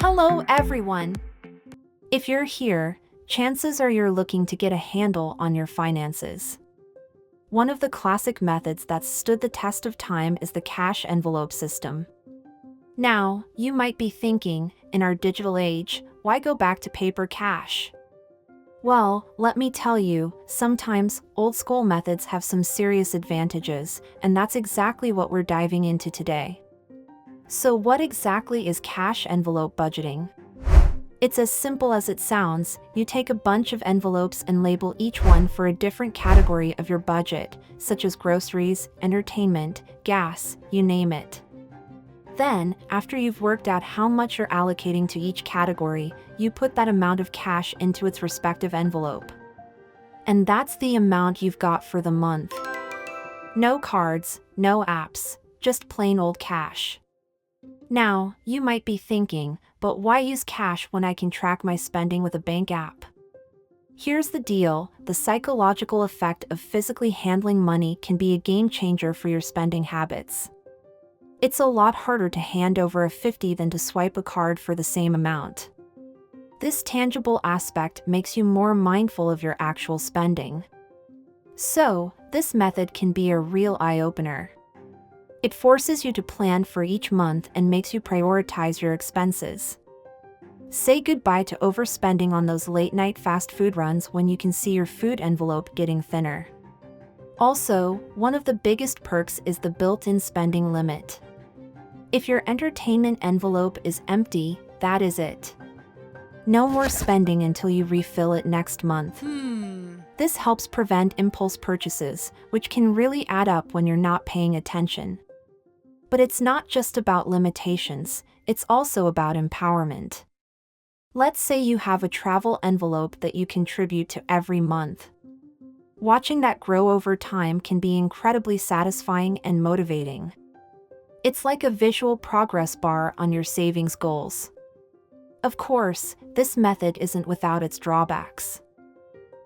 Hello, everyone. If you're here, chances are you're looking to get a handle on your finances. One of the classic methods that's stood the test of time is the cash envelope system. Now, you might be thinking, in our digital age, why go back to paper cash? Well, let me tell you, sometimes old school methods have some serious advantages, and that's exactly what we're diving into today. So what exactly is cash envelope budgeting? It's as simple as it sounds. You take a bunch of envelopes and label each one for a different category of your budget, such as groceries, entertainment, gas, you name it. Then, after you've worked out how much you're allocating to each category, you put that amount of cash into its respective envelope. And that's the amount you've got for the month. No cards, no apps, just plain old cash. Now, you might be thinking, but why use cash when I can track my spending with a bank app? Here's the deal: the psychological effect of physically handling money can be a game changer for your spending habits. It's a lot harder to hand over a 50 than to swipe a card for the same amount. This tangible aspect makes you more mindful of your actual spending. So, this method can be a real eye-opener. It forces you to plan for each month and makes you prioritize your expenses. Say goodbye to overspending on those late-night fast food runs when you can see your food envelope getting thinner. Also, one of the biggest perks is the built-in spending limit. If your entertainment envelope is empty, that is it. No more spending until you refill it next month. This helps prevent impulse purchases, which can really add up when you're not paying attention. But it's not just about limitations, it's also about empowerment. Let's say you have a travel envelope that you contribute to every month. Watching that grow over time can be incredibly satisfying and motivating. It's like a visual progress bar on your savings goals. Of course, this method isn't without its drawbacks.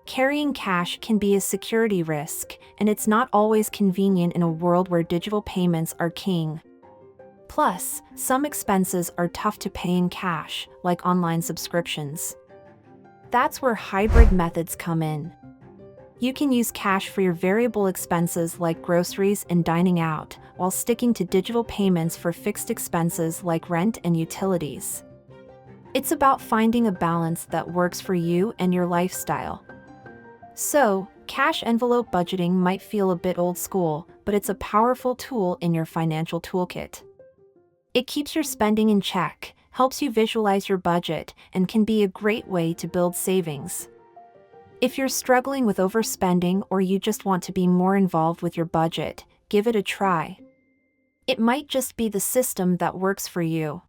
Carrying cash can be a security risk, and it's not always convenient in a world where digital payments are king. Plus, some expenses are tough to pay in cash, like online subscriptions. That's where hybrid methods come in. You can use cash for your variable expenses like groceries and dining out, while sticking to digital payments for fixed expenses like rent and utilities. It's about finding a balance that works for you and your lifestyle. So, cash envelope budgeting might feel a bit old school, but it's a powerful tool in your financial toolkit. It keeps your spending in check, helps you visualize your budget, and can be a great way to build savings. If you're struggling with overspending or you just want to be more involved with your budget, give it a try. It might just be the system that works for you.